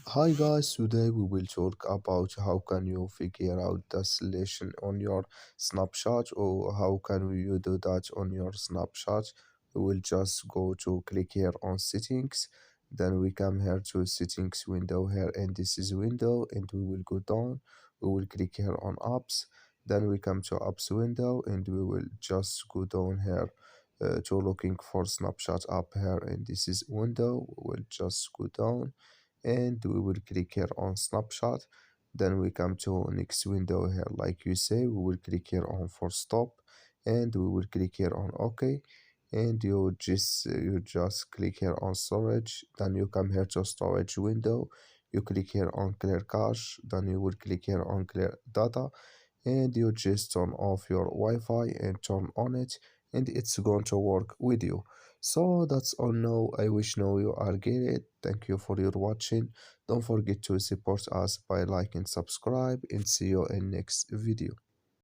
Hi guys, today we will talk about how can you figure out the selection on your Snapchat or how can you do that on your Snapchat. We will just go to click here on settings, then we come here to settings window here and this is window and we will go down. We will click here on apps, then we come to apps window and we will just go down here to looking for Snapchat app here and this is window. We will just go down and we will click here on snapshot, then we come to next window here like you say. We will click here on for stop and we will click here on ok, and you just click here on storage, then you come here to storage window, you click here on clear cache, then you will click here on clear data, and you just turn off your Wi-Fi and turn on it, and it's going to work with you. So that's all now. I wish now you are get it. Thank you for your watching. Don't forget to support us by like and subscribe, and see you in next video.